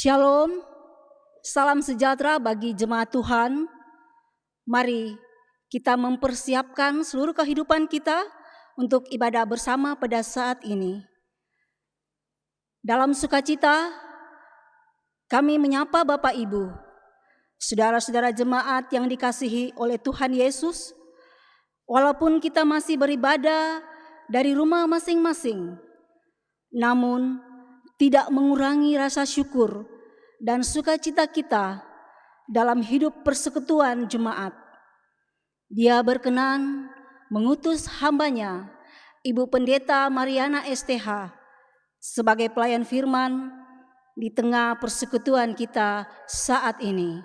Shalom, salam sejahtera bagi jemaat Tuhan. Mari kita mempersiapkan seluruh kehidupan kita untuk ibadah bersama pada saat ini. Dalam sukacita, kami menyapa Bapak Ibu, saudara-saudara jemaat yang dikasihi oleh Tuhan Yesus. Walaupun kita masih beribadah dari rumah masing-masing, namun tidak mengurangi rasa syukur dan sukacita kita dalam hidup persekutuan jemaat. Dia berkenan mengutus hambanya, Ibu Pendeta Mariana STH, sebagai pelayan firman di tengah persekutuan kita saat ini.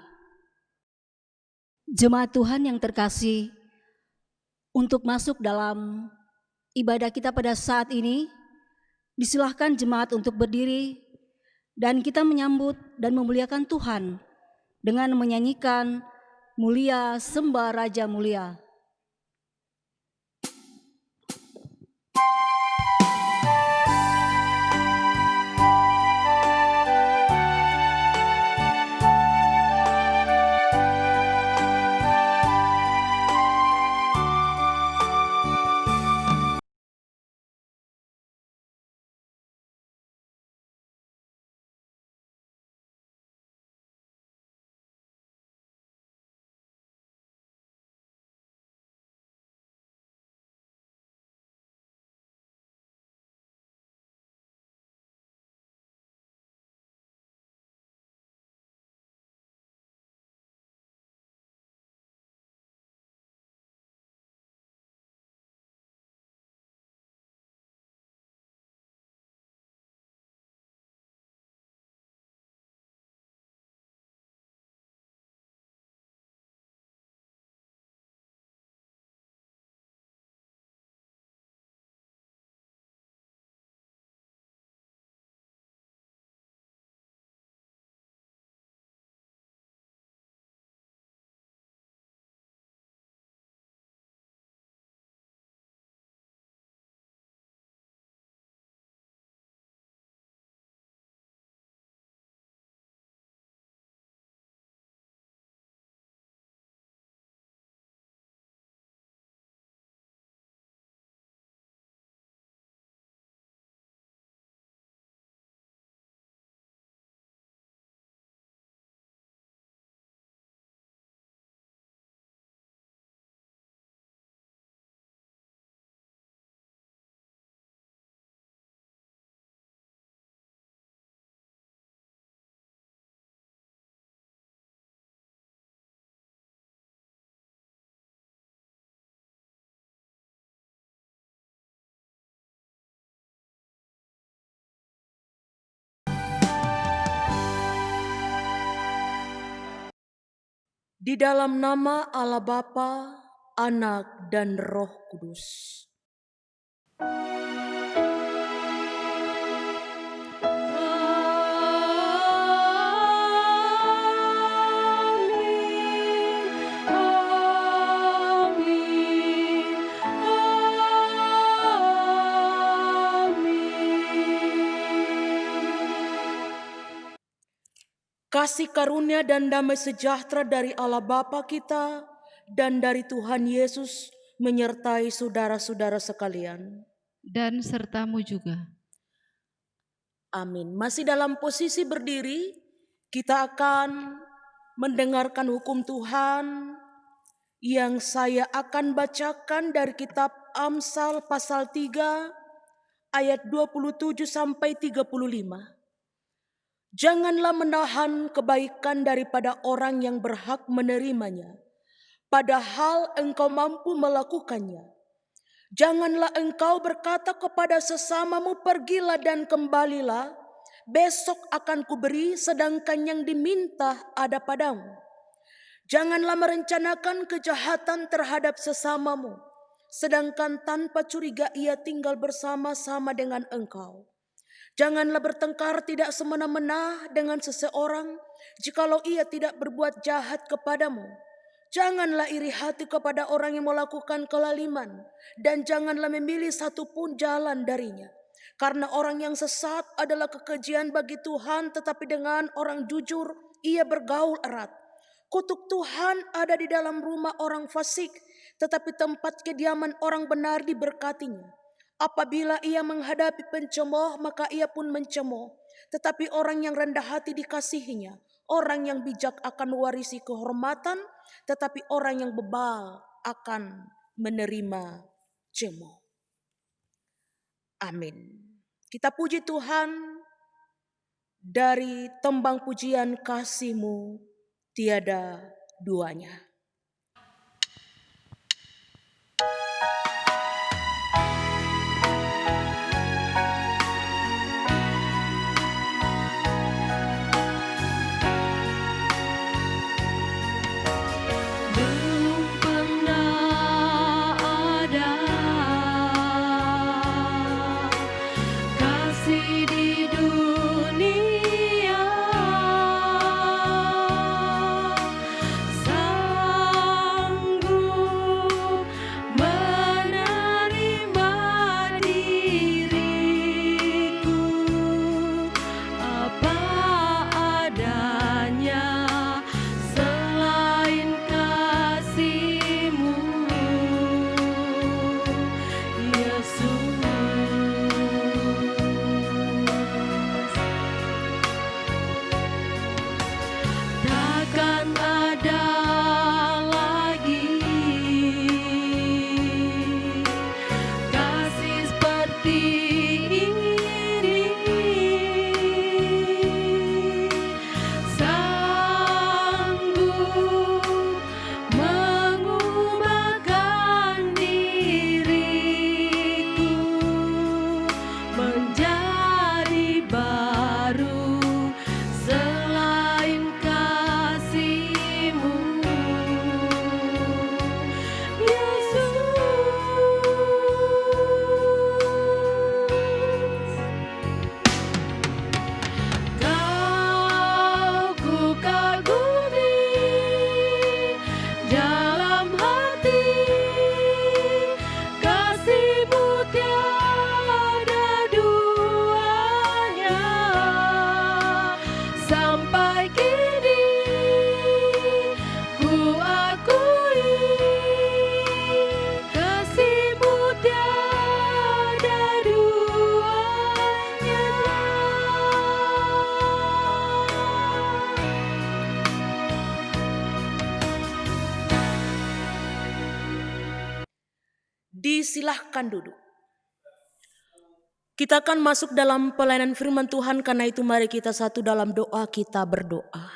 Jemaat Tuhan yang terkasih, untuk masuk dalam ibadah kita pada saat ini, disilahkan jemaat untuk berdiri dan kita menyambut dan memuliakan Tuhan dengan menyanyikan Mulia Sembah Raja Mulia. Di dalam nama Allah Bapa, Anak, dan Roh Kudus. Kasih karunia dan damai sejahtera dari Allah Bapa kita dan dari Tuhan Yesus menyertai saudara-saudara sekalian. Dan sertamu juga. Amin. Masih dalam posisi berdiri, kita akan mendengarkan hukum Tuhan yang saya akan bacakan dari kitab Amsal pasal 3 ayat 27 sampai 35. Janganlah menahan kebaikan daripada orang yang berhak menerimanya, padahal engkau mampu melakukannya. Janganlah engkau berkata kepada sesamamu, pergilah dan kembalilah, besok akan kuberi, sedangkan yang diminta ada padamu. Janganlah merencanakan kejahatan terhadap sesamamu, sedangkan tanpa curiga ia tinggal bersama-sama dengan engkau. Janganlah bertengkar tidak semena-mena dengan seseorang, jikalau ia tidak berbuat jahat kepadamu. Janganlah iri hati kepada orang yang melakukan kelaliman, dan janganlah memilih satu pun jalan darinya. Karena orang yang sesat adalah kekejian bagi Tuhan, tetapi dengan orang jujur ia bergaul erat. Kutuk Tuhan ada di dalam rumah orang fasik, tetapi tempat kediaman orang benar diberkatinya. Apabila ia menghadapi pencemooh, maka ia pun mencemooh. Tetapi orang yang rendah hati dikasihinya. Orang yang bijak akan mewarisi kehormatan, tetapi orang yang bebal akan menerima cemooh. Amin. Kita puji Tuhan dari tembang pujian kasih-Mu tiada duanya. Belum pernah ada kasih di dunia sanggup menerima diriku apa adanya. Selain kasih-Mu, Yesus, takkan ada lagi kasih seperti ini. Sanggup mengubahkan diriku menjadi baru. Selain kasih-Mu, Yesus, Kau ku kagumi dalam hati, kasih-Mu tiada duanya. Sampai kini ku akui, kasih-Mu tiada duanya. Disilahkan duduk. Kita akan masuk dalam pelayanan firman Tuhan, karena itu mari kita satu dalam doa kita berdoa.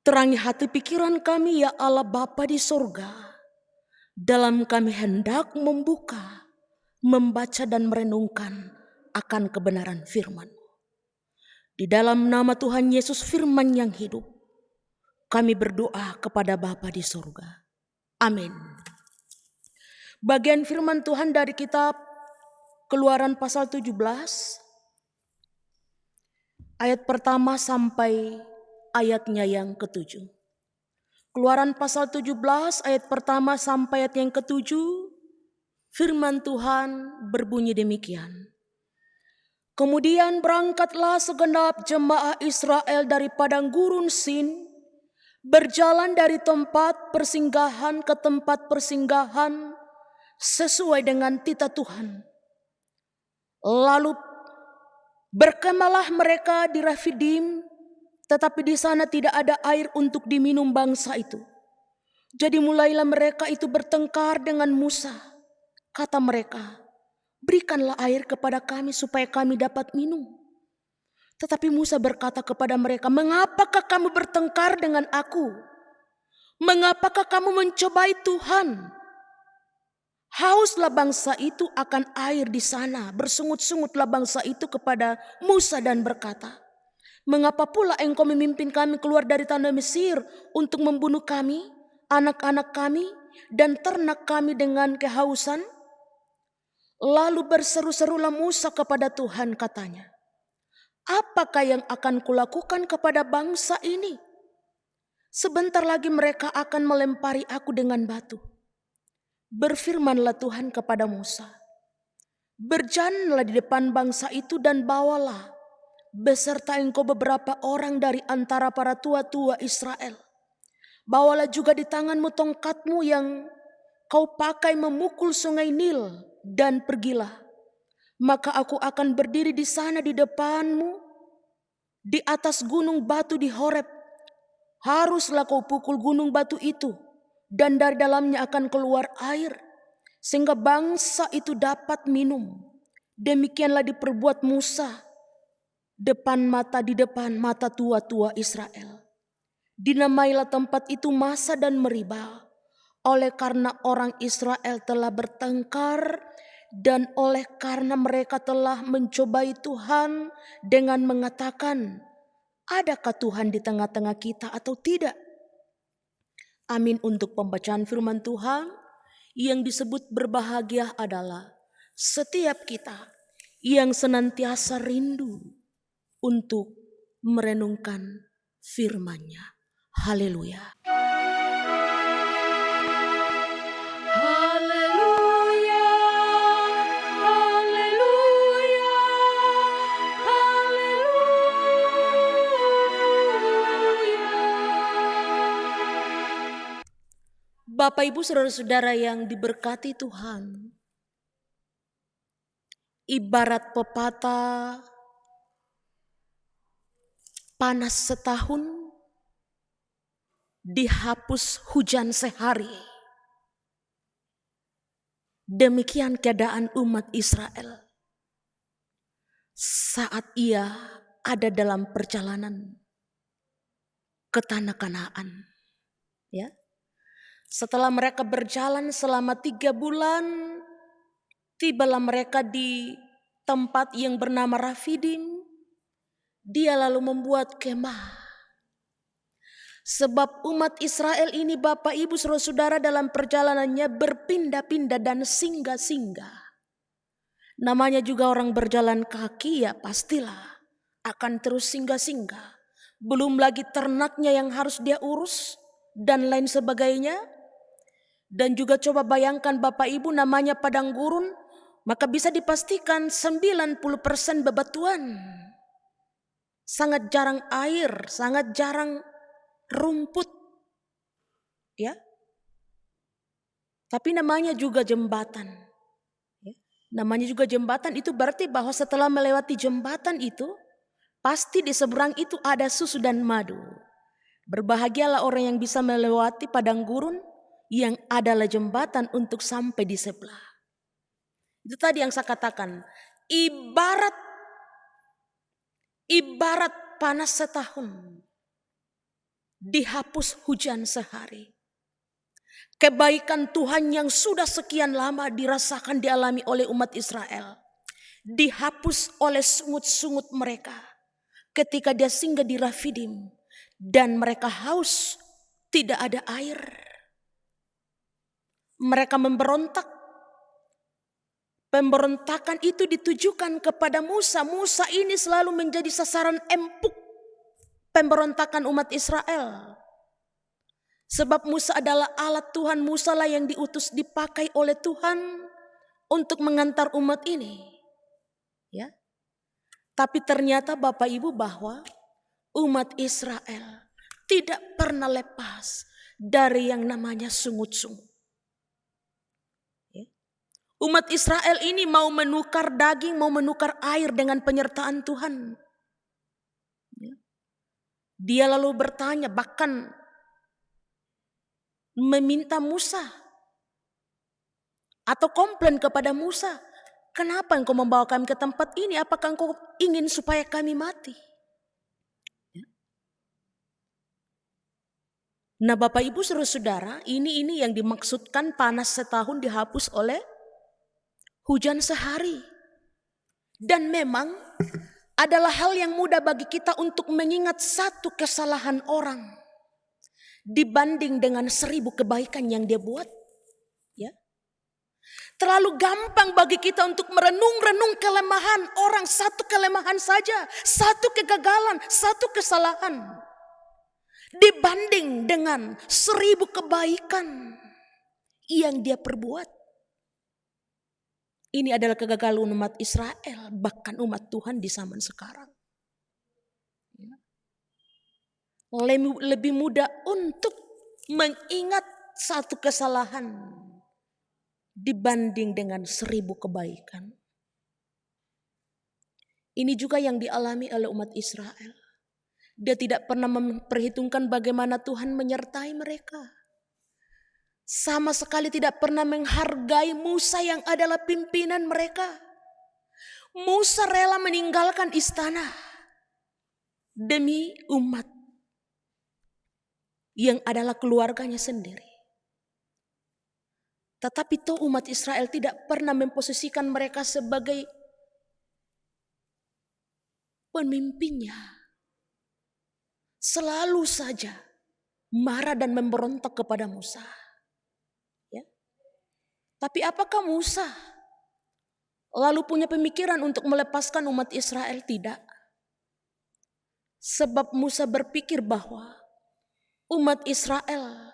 Terangi hati pikiran kami ya Allah Bapa di sorga. Dalam kami hendak membuka, membaca dan merenungkan akan kebenaran firman. Di dalam nama Tuhan Yesus firman yang hidup, kami berdoa kepada Bapa di sorga. Amin. Bagian firman Tuhan dari kitab Keluaran pasal 17 ayat pertama sampai ayatnya yang ke-7. Keluaran pasal 17 ayat pertama sampai ayat yang ke-7, firman Tuhan berbunyi demikian. Kemudian berangkatlah segenap jemaah Israel dari padang gurun Sin, berjalan dari tempat persinggahan ke tempat persinggahan sesuai dengan titah Tuhan. Lalu berkemalah mereka di Refidim, tetapi di sana tidak ada air untuk diminum bangsa itu. Jadi mulailah mereka itu bertengkar dengan Musa. Kata mereka, berikanlah air kepada kami supaya kami dapat minum. Tetapi Musa berkata kepada mereka, mengapakah kamu bertengkar dengan aku? Mengapakah kamu mencobai Tuhan? Hauslah bangsa itu akan air di sana. Bersungut-sungutlah bangsa itu kepada Musa dan berkata, mengapa pula engkau memimpin kami keluar dari tanah Mesir untuk membunuh kami, anak-anak kami, dan ternak kami dengan kehausan? Lalu berseru-serulah Musa kepada Tuhan, katanya, apakah yang akan kulakukan kepada bangsa ini? Sebentar lagi mereka akan melempari aku dengan batu. Berfirmanlah Tuhan kepada Musa, Berjalanlah di depan bangsa itu dan bawalah beserta engkau beberapa orang dari antara para tua-tua Israel. Bawalah juga di tanganmu tongkatmu yang kau pakai memukul sungai Nil, dan pergilah. Maka aku akan berdiri di sana di depanmu, di atas gunung batu di Horeb. Haruslah kau pukul gunung batu itu, dan dari dalamnya akan keluar air, sehingga bangsa itu dapat minum. Demikianlah diperbuat Musa di depan mata tua-tua Israel. Dinamailah tempat itu Masa dan Meribah, oleh karena orang Israel telah bertengkar dan oleh karena mereka telah mencobai Tuhan dengan mengatakan, adakah Tuhan di tengah-tengah kita atau tidak? Amin. Untuk pembacaan firman Tuhan, yang disebut berbahagia adalah setiap kita yang senantiasa rindu untuk merenungkan firman-Nya. Haleluya. Haleluya, haleluya, haleluya. Bapak Ibu saudara-saudara yang diberkati Tuhan, ibarat pepatah panas setahun, dihapus hujan sehari. Demikian keadaan umat Israel saat ia ada dalam perjalanan ke tanah Kanaan. Ya. Setelah mereka berjalan selama 3 bulan, tibalah mereka di tempat yang bernama Rafidim. Dia lalu membuat kemah. Sebab umat Israel ini Bapak Ibu saudara-saudara dalam perjalanannya berpindah-pindah dan singgah-singgah. Namanya juga orang berjalan kaki, ya pastilah akan terus singgah-singgah. Belum lagi ternaknya yang harus dia urus dan lain sebagainya. Dan juga coba bayangkan Bapak Ibu, namanya padang gurun, maka bisa dipastikan 90% bebatuan. Sangat jarang air, sangat jarang rumput. Ya. Tapi namanya juga jembatan. Ya. Namanya juga jembatan, itu berarti bahwa setelah melewati jembatan itu, pasti di seberang itu ada susu dan madu. Berbahagialah orang yang bisa melewati padang gurun yang adalah jembatan untuk sampai di sebelah. Itu tadi yang saya katakan, ibarat panas setahun, dihapus hujan sehari. Kebaikan Tuhan yang sudah sekian lama dirasakan, dialami oleh umat Israel, dihapus oleh sungut-sungut mereka ketika dia singgah di Rafidim dan mereka haus, tidak ada air. Mereka memberontak. Pemberontakan itu ditujukan kepada Musa. Musa ini selalu menjadi sasaran empuk pemberontakan umat Israel. Sebab Musa adalah alat Tuhan. Musa lah yang diutus, dipakai oleh Tuhan untuk mengantar umat ini. Ya. Tapi ternyata Bapak Ibu bahwa umat Israel tidak pernah lepas dari yang namanya sungut-sungut. Umat Israel ini mau menukar daging, mau menukar air dengan penyertaan Tuhan. Dia lalu bertanya, bahkan meminta Musa atau komplain kepada Musa, kenapa engkau membawa kami ke tempat ini? Apakah engkau ingin supaya kami mati? Nah Bapak Ibu saudara-saudara, ini yang dimaksudkan panas setahun dihapus oleh hujan sehari. Dan memang adalah hal yang mudah bagi kita untuk mengingat satu kesalahan orang dibanding dengan 1000 kebaikan yang dia buat. Ya. Terlalu gampang bagi kita untuk merenung-renung kelemahan orang, satu kelemahan saja, satu kegagalan, satu kesalahan, dibanding dengan 1000 kebaikan yang dia perbuat. Ini adalah kegagalan umat Israel, bahkan umat Tuhan di zaman sekarang. Lebih mudah untuk mengingat satu kesalahan dibanding dengan 1000 kebaikan. Ini juga yang dialami oleh umat Israel. Dia tidak pernah memperhitungkan bagaimana Tuhan menyertai mereka. Sama sekali tidak pernah menghargai Musa yang adalah pimpinan mereka. Musa rela meninggalkan istana demi umat yang adalah keluarganya sendiri. Tetapi toh umat Israel tidak pernah memposisikan mereka sebagai pemimpinnya. Selalu saja marah dan memberontak kepada Musa. Tapi apakah Musa lalu punya pemikiran untuk melepaskan umat Israel? Tidak. Sebab Musa berpikir bahwa umat Israel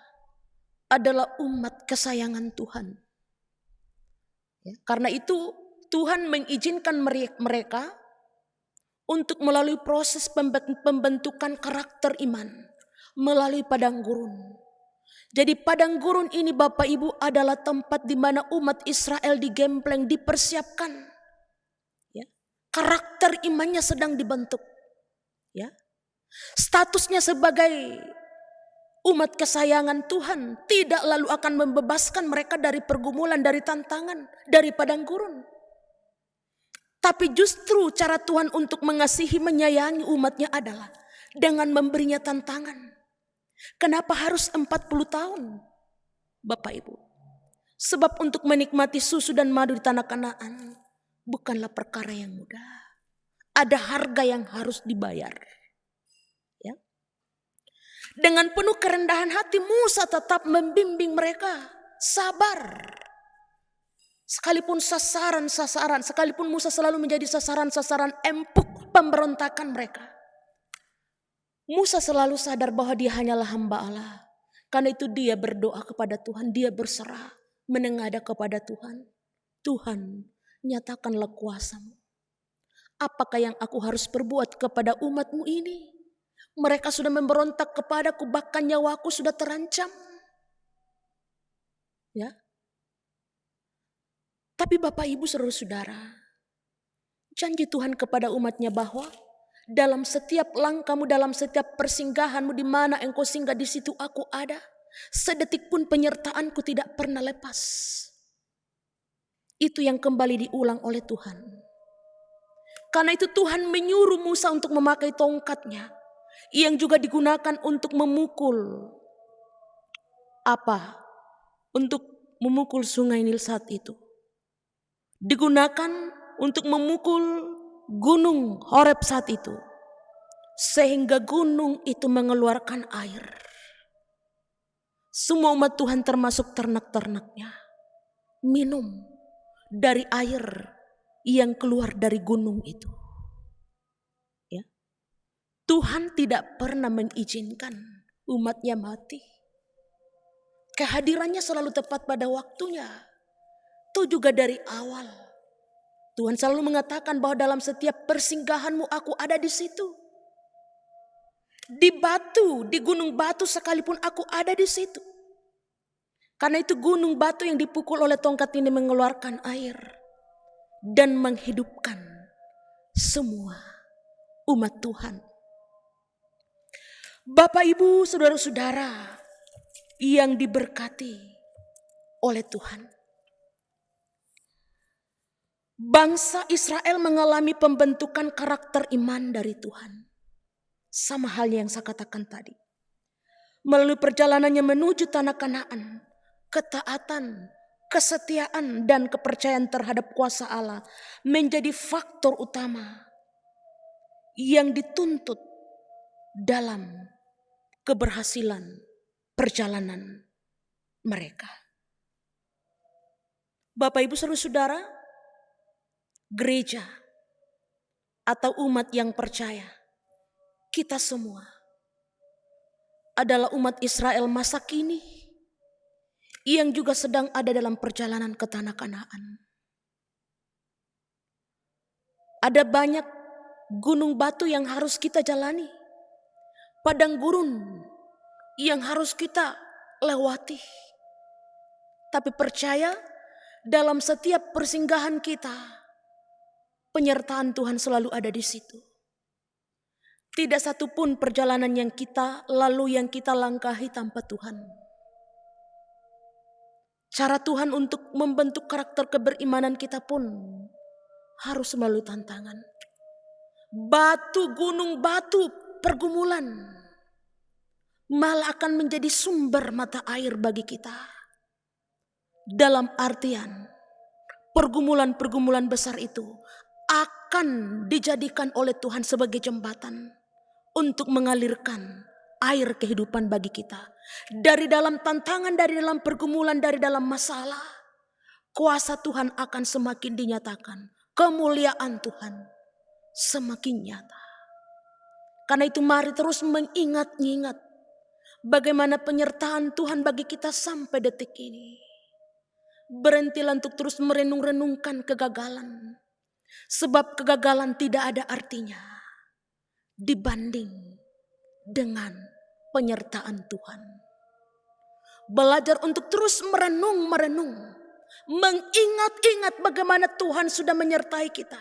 adalah umat kesayangan Tuhan. Karena itu Tuhan mengizinkan mereka untuk melalui proses pembentukan karakter iman melalui padang gurun. Jadi padang gurun ini Bapak Ibu adalah tempat di mana umat Israel digembleng, dipersiapkan. Karakter imannya sedang dibentuk. Statusnya sebagai umat kesayangan Tuhan tidak lalu akan membebaskan mereka dari pergumulan, dari tantangan, dari padang gurun. Tapi justru cara Tuhan untuk mengasihi, menyayangi umatnya adalah dengan memberinya tantangan. Kenapa harus 40 tahun? Bapak Ibu. Sebab untuk menikmati susu dan madu di tanah Kanaan bukanlah perkara yang mudah. Ada harga yang harus dibayar. Dengan penuh kerendahan hati Musa tetap membimbing mereka. Sabar. Sekalipun sekalipun Musa selalu menjadi sasaran-sasaran empuk pemberontakan mereka. Musa selalu sadar bahwa dia hanyalah hamba Allah. Karena itu dia berdoa kepada Tuhan, dia berserah, menengadah kepada Tuhan. Tuhan, nyatakanlah kuasa-Mu. Apakah yang aku harus perbuat kepada umat-Mu ini? Mereka sudah memberontak kepadaku, bahkan nyawaku sudah terancam. Tapi Bapak Ibu saudara-saudara, janji Tuhan kepada umatnya bahwa dalam setiap langkahmu, dalam setiap persinggahanmu, di mana engkau singgah, di situ aku ada. Sedetik pun penyertaanku tidak pernah lepas. Itu yang kembali diulang oleh Tuhan. Karena itu Tuhan menyuruh Musa untuk memakai tongkatnya, yang juga digunakan untuk memukul Untuk memukul sungai Nil saat itu. Digunakan untuk memukul gunung Horeb saat itu. Sehingga gunung itu mengeluarkan air. Semua umat Tuhan termasuk ternak-ternaknya minum dari air yang keluar dari gunung itu. Tuhan tidak pernah mengizinkan umatnya mati. Kehadirannya selalu tepat pada waktunya. Itu juga dari awal. Tuhan selalu mengatakan bahwa dalam setiap persinggahanmu aku ada di situ. Di batu, di gunung batu sekalipun aku ada di situ. Karena itu gunung batu yang dipukul oleh tongkat ini mengeluarkan air. Dan menghidupkan semua umat Tuhan. Bapak Ibu saudara-saudara yang diberkati oleh Tuhan. Bangsa Israel mengalami pembentukan karakter iman dari Tuhan. Sama halnya yang saya katakan tadi. Melalui perjalanannya menuju tanah Kanaan, ketaatan, kesetiaan dan kepercayaan terhadap kuasa Allah menjadi faktor utama yang dituntut dalam keberhasilan perjalanan mereka. Bapak Ibu saudara-saudara, gereja atau umat yang percaya, kita semua adalah umat Israel masa kini yang juga sedang ada dalam perjalanan ke tanah Kanaan. Ada banyak gunung batu yang harus kita jalani, padang gurun yang harus kita lewati. Tapi percaya, dalam setiap persinggahan kita, penyertaan Tuhan selalu ada di situ. Tidak satupun perjalanan yang kita langkahi tanpa Tuhan. Cara Tuhan untuk membentuk karakter keberimanan kita pun harus melalui tantangan. Gunung batu, pergumulan malah akan menjadi sumber mata air bagi kita. Dalam artian, pergumulan-pergumulan besar itu akan dijadikan oleh Tuhan sebagai jembatan untuk mengalirkan air kehidupan bagi kita. Dari dalam tantangan, dari dalam pergumulan, dari dalam masalah, kuasa Tuhan akan semakin dinyatakan. Kemuliaan Tuhan semakin nyata. Karena itu mari terus mengingat-ingat bagaimana penyertaan Tuhan bagi kita sampai detik ini. Berhentilah untuk terus merenung-renungkan kegagalan. Sebab kegagalan tidak ada artinya dibanding dengan penyertaan Tuhan. Belajar untuk terus merenung, mengingat-ingat bagaimana Tuhan sudah menyertai kita.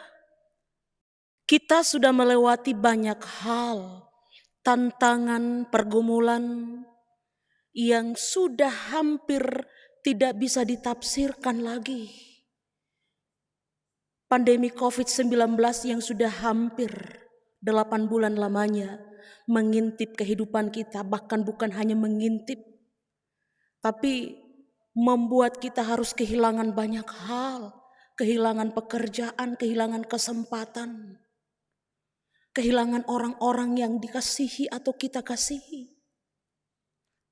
Kita sudah melewati banyak hal, tantangan, pergumulan yang sudah hampir tidak bisa ditafsirkan lagi. Pandemi COVID-19 yang sudah hampir 8 bulan lamanya mengintip kehidupan kita, bahkan bukan hanya mengintip, tapi membuat kita harus kehilangan banyak hal, kehilangan pekerjaan, kehilangan kesempatan, kehilangan orang-orang yang dikasihi atau kita kasihi.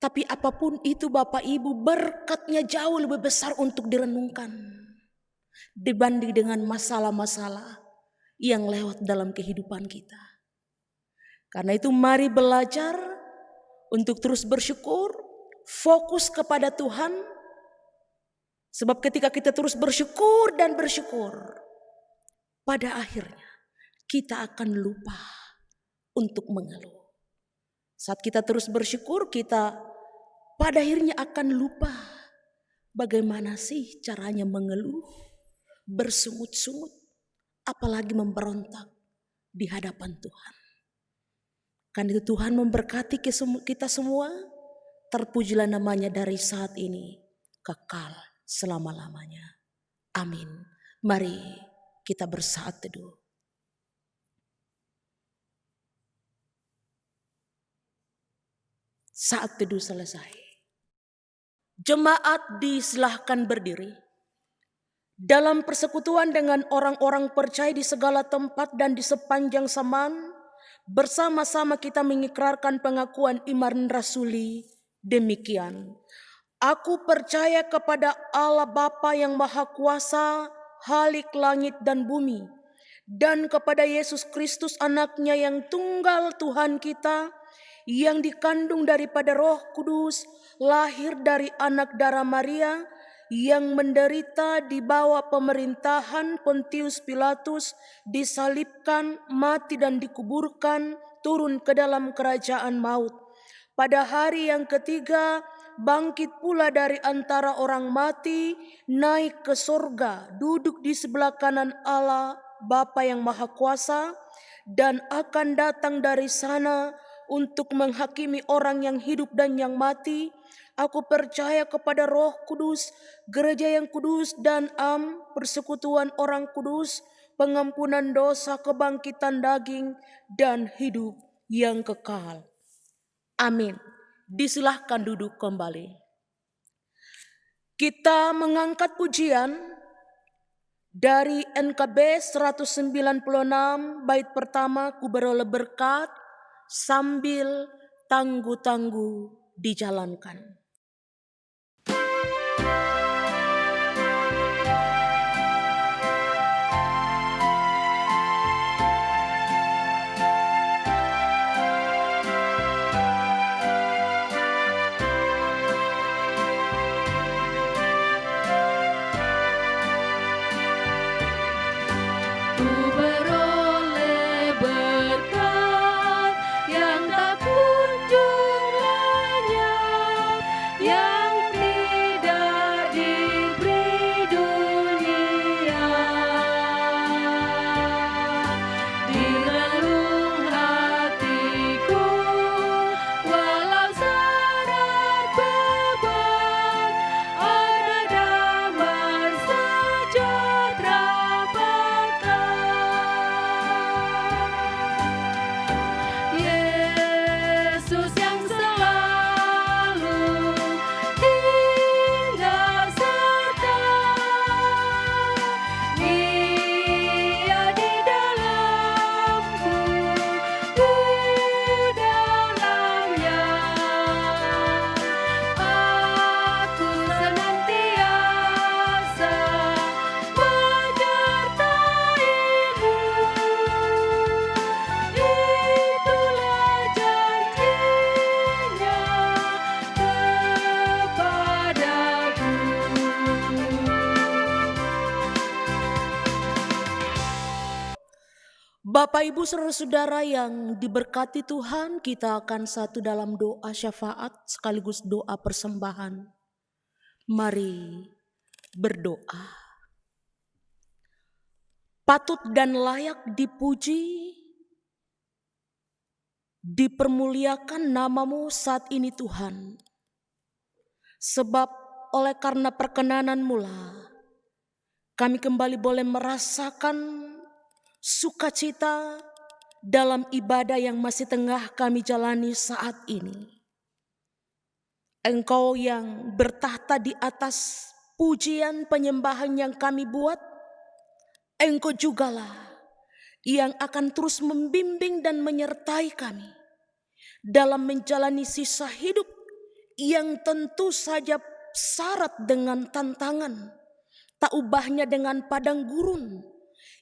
Tapi apapun itu Bapak Ibu, berkatnya jauh lebih besar untuk direnungkan dibanding dengan masalah-masalah yang lewat dalam kehidupan kita. Karena itu mari belajar untuk terus bersyukur, fokus kepada Tuhan. Sebab ketika kita terus bersyukur dan bersyukur, pada akhirnya kita akan lupa untuk mengeluh. Saat kita terus bersyukur, kita pada akhirnya akan lupa bagaimana sih caranya mengeluh, bersungut-sungut, apalagi memberontak di hadapan Tuhan. Karena itu Tuhan memberkati kita semua. Terpujilah namanya dari saat ini kekal selama-lamanya. Amin. Mari kita bersaat teduh. Saat teduh selesai, jemaat disilahkan berdiri. Dalam persekutuan dengan orang-orang percaya di segala tempat dan di sepanjang zaman, bersama-sama kita mengikrarkan pengakuan iman rasuli demikian. Aku percaya kepada Allah Bapa yang Maha Kuasa, Khalik langit dan bumi, dan kepada Yesus Kristus anaknya yang tunggal Tuhan kita, yang dikandung daripada Roh Kudus, lahir dari anak darah Maria, yang menderita di bawah pemerintahan Pontius Pilatus, disalibkan, mati dan dikuburkan, turun ke dalam kerajaan maut. Pada hari yang ketiga, bangkit pula dari antara orang mati, naik ke sorga, duduk di sebelah kanan Allah Bapa yang Maha Kuasa, dan akan datang dari sana untuk menghakimi orang yang hidup dan yang mati. Aku percaya kepada Roh Kudus, gereja yang kudus dan persekutuan orang kudus, pengampunan dosa, kebangkitan daging, dan hidup yang kekal. Amin. Disilahkan duduk kembali. Kita mengangkat pujian dari NKB 196 bait pertama, Ku beroleh berkat, sambil tangguh-tangguh dijalankan. Ku beroleh Bapak Ibu saudara-saudara yang diberkati Tuhan, kita akan satu dalam doa syafaat sekaligus doa persembahan. Mari berdoa. Patut dan layak dipuji, dipermuliakan namamu saat ini Tuhan. Sebab oleh karena perkenanan-Mu lah, kami kembali boleh merasakan sukacita dalam ibadah yang masih tengah kami jalani saat ini. Engkau yang bertahta di atas pujian penyembahan yang kami buat, Engkau jugalah yang akan terus membimbing dan menyertai kami dalam menjalani sisa hidup yang tentu saja syarat dengan tantangan, tak ubahnya dengan padang gurun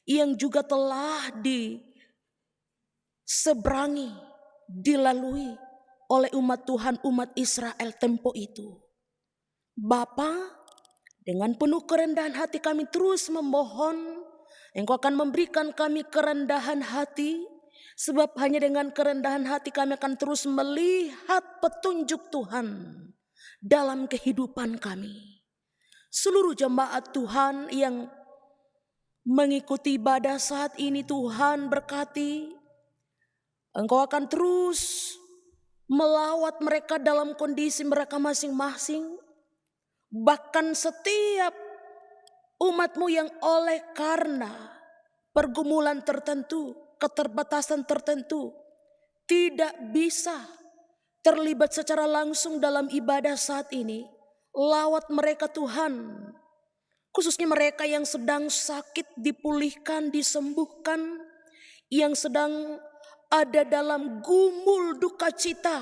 yang juga telah diseberangi, dilalui oleh umat Tuhan, umat Israel tempo itu. Bapa, dengan penuh kerendahan hati kami terus memohon, Engkau akan memberikan kami kerendahan hati, sebab hanya dengan kerendahan hati kami akan terus melihat petunjuk Tuhan dalam kehidupan kami. Seluruh jemaat Tuhan yang mengikuti ibadah saat ini, Tuhan berkati. Engkau akan terus melawat mereka dalam kondisi mereka masing-masing. Bahkan setiap umat-Mu yang oleh karena pergumulan tertentu, keterbatasan tertentu, tidak bisa terlibat secara langsung dalam ibadah saat ini. Lawat mereka Tuhan, khususnya mereka yang sedang sakit dipulihkan, disembuhkan, yang sedang ada dalam gumul duka cita.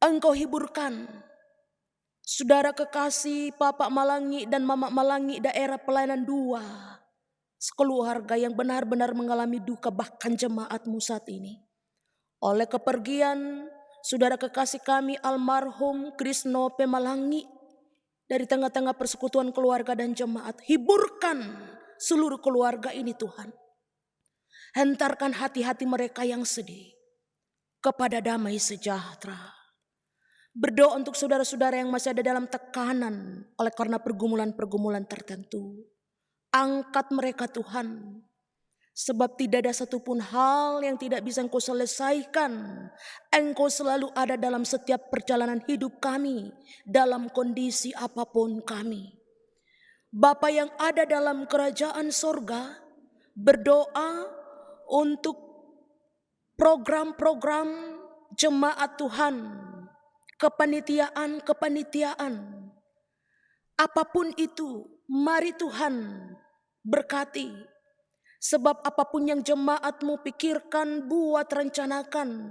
Engkau hiburkan saudara kekasih Papa Malangi dan Mama Malangi daerah pelayanan 2, sekeluarga yang benar-benar mengalami duka, bahkan jemaat-Mu saat ini. Oleh kepergian saudara kekasih kami almarhum Krisno Pemalangi dari tengah-tengah persekutuan keluarga dan jemaat, hiburkan seluruh keluarga ini Tuhan. Hentarkan hati-hati mereka yang sedih kepada damai sejahtera. Berdoa untuk saudara-saudara yang masih ada dalam tekanan oleh karena pergumulan-pergumulan tertentu. Angkat mereka Tuhan. Sebab tidak ada satupun hal yang tidak bisa Engkau selesaikan. Engkau selalu ada dalam setiap perjalanan hidup kami, dalam kondisi apapun kami. Bapa yang ada dalam kerajaan sorga, berdoa untuk program-program jemaat Tuhan, kepanitiaan, apapun itu, mari Tuhan berkati. Sebab apapun yang jemaat-Mu pikirkan, buat, rencanakan,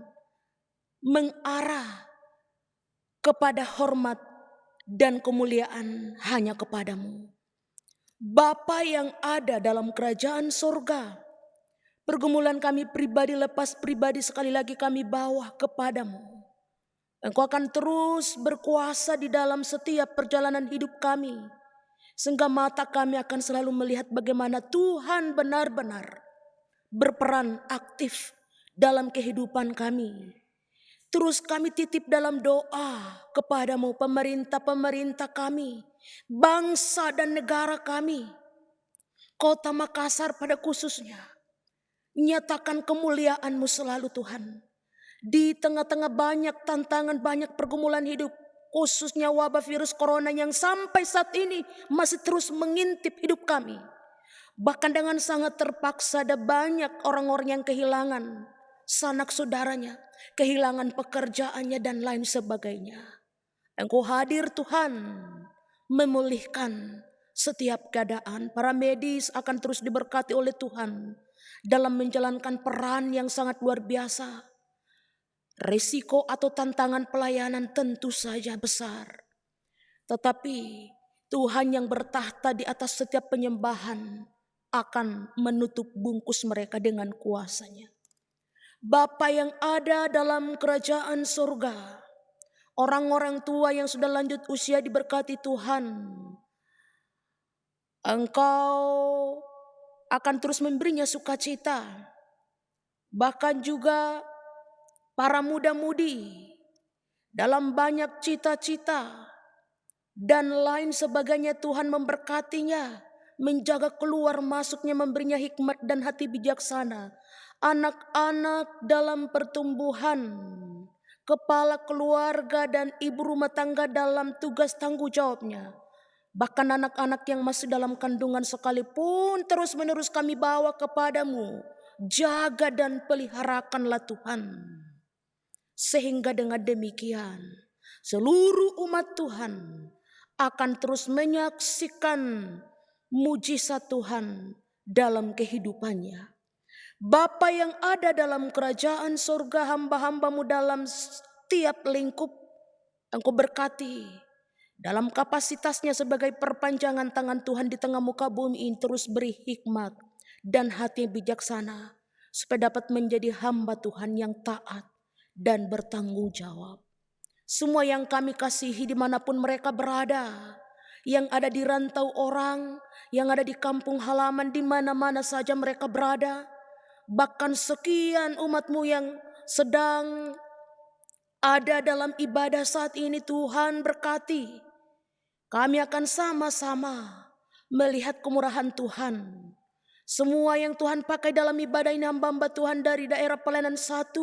mengarah kepada hormat dan kemuliaan hanya kepadamu. Bapa yang ada dalam kerajaan sorga, pergumulan kami pribadi lepas pribadi sekali lagi kami bawa kepadamu. Engkau akan terus berkuasa di dalam setiap perjalanan hidup kami. Sehingga mata kami akan selalu melihat bagaimana Tuhan benar-benar berperan aktif dalam kehidupan kami. Terus kami titip dalam doa kepadamu pemerintah-pemerintah kami, bangsa dan negara kami, Kota Makassar pada khususnya. Nyatakan kemuliaan-Mu selalu Tuhan. Di tengah-tengah banyak tantangan, banyak pergumulan hidup, khususnya wabah virus corona yang sampai saat ini masih terus mengintip hidup kami. Bahkan dengan sangat terpaksa ada banyak orang-orang yang kehilangan sanak saudaranya, kehilangan pekerjaannya dan lain sebagainya. Engkau hadir Tuhan, memulihkan setiap keadaan. Para medis akan terus diberkati oleh Tuhan dalam menjalankan peran yang sangat luar biasa. Risiko atau tantangan pelayanan tentu saja besar. Tetapi Tuhan yang bertahta di atas setiap penyembahan akan menutup bungkus mereka dengan kuasa-Nya. Bapa yang ada dalam kerajaan surga, orang-orang tua yang sudah lanjut usia diberkati Tuhan. Engkau akan terus memberinya sukacita. Bahkan juga para muda-mudi dalam banyak cita-cita dan lain sebagainya, Tuhan memberkatinya, menjaga keluar masuknya, memberinya hikmat dan hati bijaksana. Anak-anak dalam pertumbuhan, kepala keluarga dan ibu rumah tangga dalam tugas tanggung jawabnya. Bahkan anak-anak yang masih dalam kandungan sekalipun terus menerus kami bawa kepadamu. Jaga dan peliharakanlah Tuhan. Sehingga dengan demikian seluruh umat Tuhan akan terus menyaksikan mujizat Tuhan dalam kehidupannya. Bapa yang ada dalam kerajaan surga, hamba-hambamu dalam setiap lingkup Engkau berkati. Dalam kapasitasnya sebagai perpanjangan tangan Tuhan di tengah muka bumi ini, terus beri hikmat dan hati yang bijaksana, supaya dapat menjadi hamba Tuhan yang taat dan bertanggung jawab. Semua yang kami kasihi dimanapun mereka berada, yang ada di rantau orang, yang ada di kampung halaman, di mana-mana saja mereka berada, bahkan sekian umatmu yang sedang ada dalam ibadah saat ini, Tuhan berkati. Kami akan sama-sama melihat kemurahan Tuhan. Semua yang Tuhan pakai dalam ibadah ini, hamba-hamba Tuhan dari daerah pelayanan 1,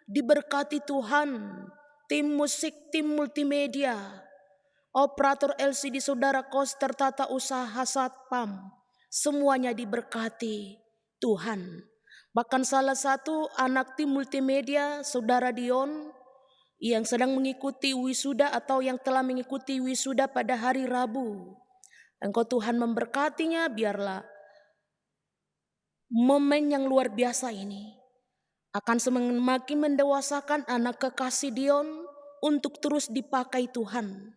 diberkati Tuhan. Tim musik, tim multimedia, operator LCD, saudara koster, tata usaha, satpam, semuanya diberkati Tuhan. Bahkan salah satu anak tim multimedia, saudara Dion, yang sedang mengikuti wisuda atau yang telah mengikuti wisuda pada hari Rabu. Engkau Tuhan memberkatinya, biarlah momen yang luar biasa ini akan semakin mendewasakan anak kekasih Dion untuk terus dipakai Tuhan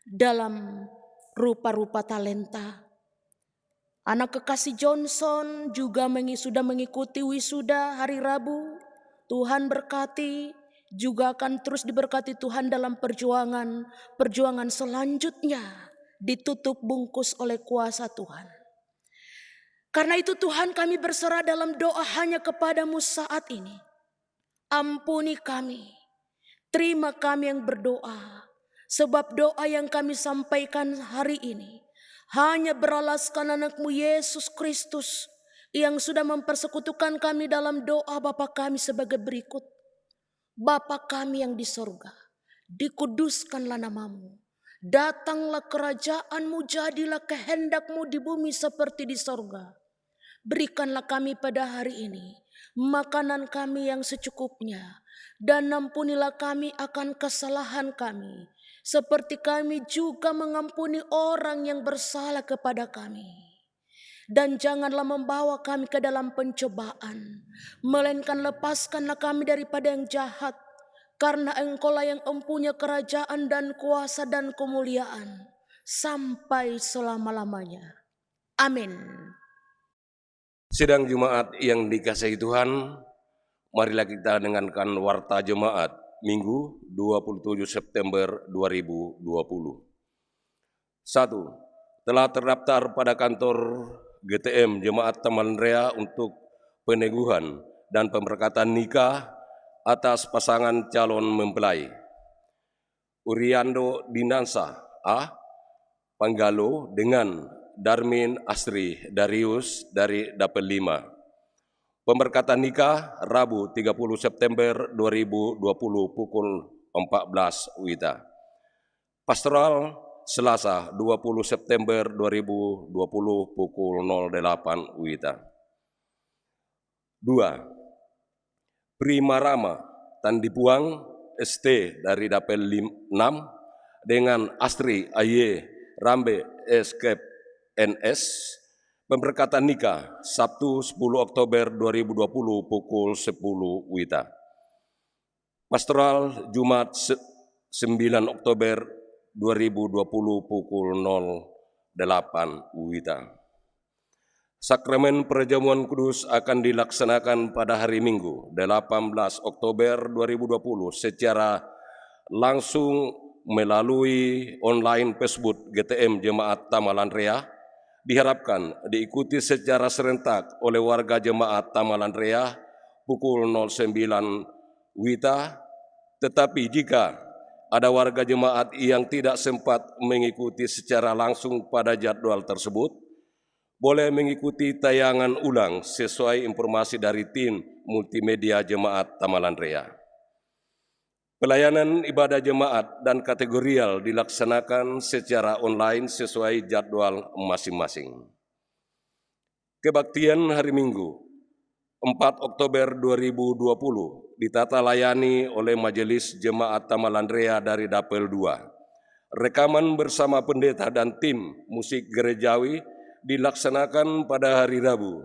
dalam rupa-rupa talenta. Anak kekasih Johnson juga sudah mengikuti wisuda hari Rabu. Tuhan berkati, juga akan terus diberkati Tuhan dalam perjuangan selanjutnya, ditutup bungkus oleh kuasa Tuhan. Karena itu Tuhan, kami berserah dalam doa hanya kepadamu saat ini. Ampuni kami, terima kami yang berdoa, sebab doa yang kami sampaikan hari ini hanya beralaskan anakmu Yesus Kristus yang sudah mempersekutukan kami dalam doa Bapa kami sebagai berikut. Bapa kami yang di sorga, dikuduskanlah namamu. Datanglah kerajaanmu, jadilah kehendakmu di bumi seperti di sorga. Berikanlah kami pada hari ini makanan kami yang secukupnya, dan ampunilah kami akan kesalahan kami, seperti kami juga mengampuni orang yang bersalah kepada kami. Dan janganlah membawa kami ke dalam pencobaan, melainkan lepaskanlah kami daripada yang jahat, karena Engkaulah yang mempunyai kerajaan dan kuasa dan kemuliaan sampai selama-lamanya. Amin. Sidang Jumat yang dikasihi Tuhan, marilah kita dengarkan warta Jemaat Minggu 27 September 2020. 1. Telah terdaftar pada kantor GTM Jemaat Taman Rea untuk peneguhan dan pemberkatan nikah atas pasangan calon mempelai Uriando Dinansa A. Panggalo dengan Darmin Asri Darius dari Dapel 5. Pemberkatan nikah Rabu 30 September 2020 pukul 14 WITA. Pastoral Selasa 20 September 2020 pukul 08 WITA. 2. Prima Rama Tandipuang ST dari Dapel 6 dengan Astri Aye Rambe Escape NS. Pemberkatan nikah Sabtu 10 Oktober 2020 pukul 10 WITA. Pastoral Jumat 9 Oktober 2020 pukul 08 WITA. Sakramen perjamuan kudus akan dilaksanakan pada hari Minggu 18 Oktober 2020 secara langsung melalui online Facebook GTM Jemaat Tamalan Rea diharapkan diikuti secara serentak oleh warga jemaat Tamalan Rea pukul 09 WITA, tetapi jika ada warga jemaat yang tidak sempat mengikuti secara langsung pada jadwal tersebut, boleh mengikuti tayangan ulang sesuai informasi dari tim multimedia jemaat Tamalan Rea. Pelayanan ibadah jemaat dan kategorial dilaksanakan secara online sesuai jadwal masing-masing. Kebaktian hari Minggu 4 Oktober 2020 ditata layani oleh Majelis Jemaat Tamalan Rea dari Dapel 2. Rekaman bersama pendeta dan tim musik gerejawi dilaksanakan pada hari Rabu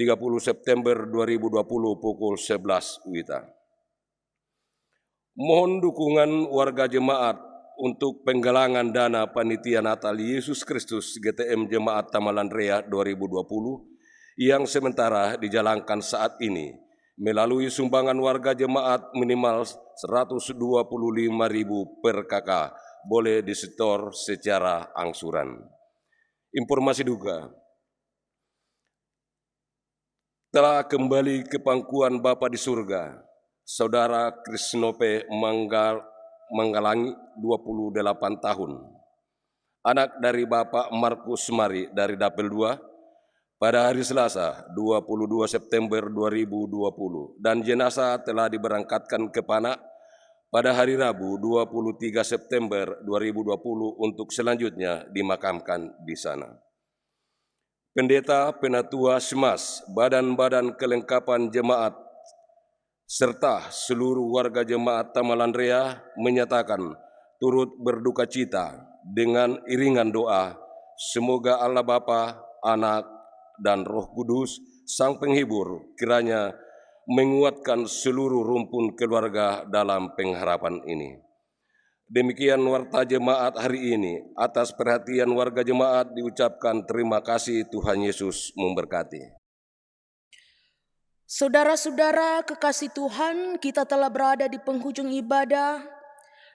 30 September 2020 pukul 11 WITA. Mohon dukungan warga jemaat untuk penggalangan dana Panitia Natal Yesus Kristus GTM Jemaat Tamalan Rea 2020 yang sementara dijalankan saat ini melalui sumbangan warga jemaat minimal 125.000 per kakak, boleh disetor secara angsuran. Informasi duka, telah kembali ke pangkuan Bapa di surga, Saudara Krisnope Manggalangi, 28 tahun, anak dari Bapak Markus Mari dari Dapel 2, pada hari Selasa 22 September 2020, dan jenazah telah diberangkatkan ke Panak pada hari Rabu 23 September 2020 untuk selanjutnya dimakamkan di sana. Pendeta, Penatua Semas, badan-badan kelengkapan jemaat, serta seluruh warga jemaat Tamalan Rea menyatakan turut berduka cita dengan iringan doa, semoga Allah Bapa, Anak, dan Roh Kudus, Sang Penghibur, kiranya menguatkan seluruh rumpun keluarga dalam pengharapan ini. Demikian warta jemaat hari ini. Atas perhatian warga jemaat diucapkan terima kasih. Tuhan Yesus memberkati. Saudara-saudara kekasih Tuhan, kita telah berada di penghujung ibadah.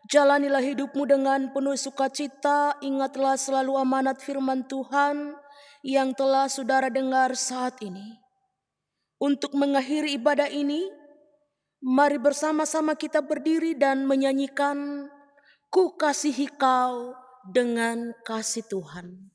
Jalanilah hidupmu dengan penuh sukacita, ingatlah selalu amanat firman Tuhan yang telah saudara dengar saat ini. Untuk mengakhiri ibadah ini, mari bersama-sama kita berdiri dan menyanyikan Ku Kasihi Kau dengan Kasih Tuhan.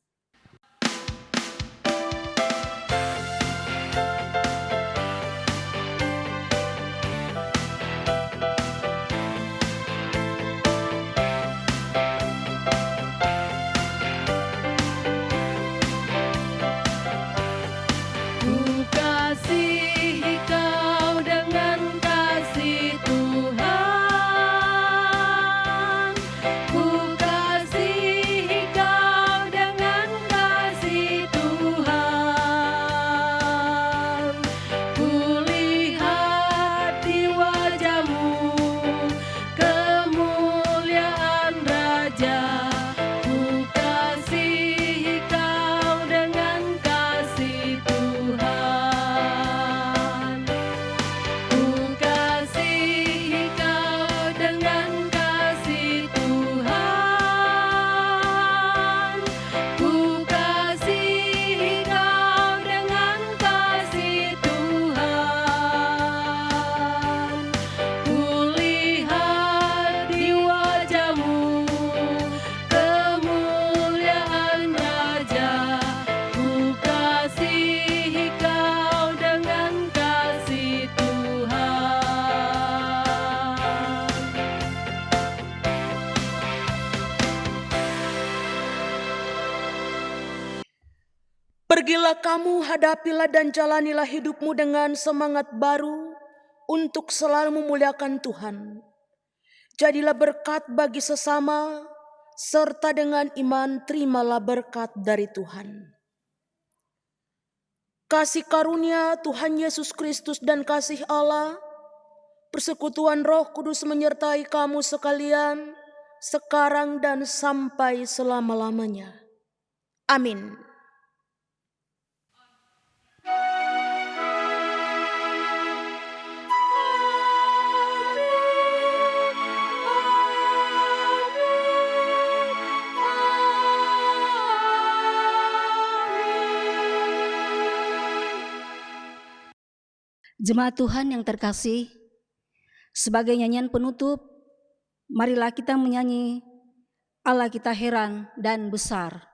Pergilah kamu, hadapilah dan jalanilah hidupmu dengan semangat baru untuk selalu memuliakan Tuhan. Jadilah berkat bagi sesama, serta dengan iman terimalah berkat dari Tuhan. Kasih karunia Tuhan Yesus Kristus dan kasih Allah, persekutuan Roh Kudus menyertai kamu sekalian, sekarang dan sampai selama-lamanya. Amin. Jemaat Tuhan yang terkasih, sebagai nyanyian penutup, marilah kita menyanyi Allah kita heran dan besar.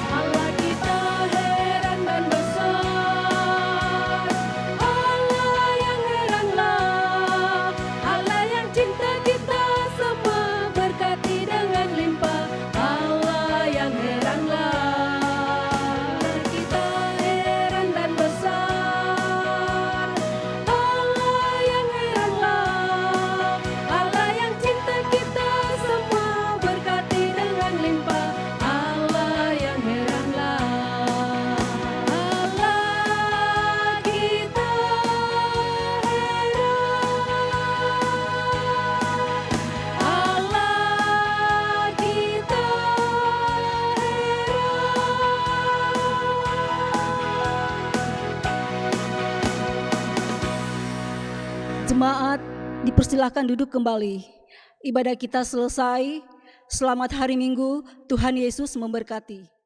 Allah kita heran dan besar, Allah yang heranlah, Allah yang cinta kita semua berkati dengan limpah, Allah yang heranlah. Allah kita heran dan besar, Allah yang heranlah, Allah yang cinta kita semua berkati dengan limpah, Allah yang heranlah. Allah kita heran, Allah kita Jemaat dipersilahkan duduk kembali. Ibadah kita selesai. Selamat hari Minggu, Tuhan Yesus memberkati.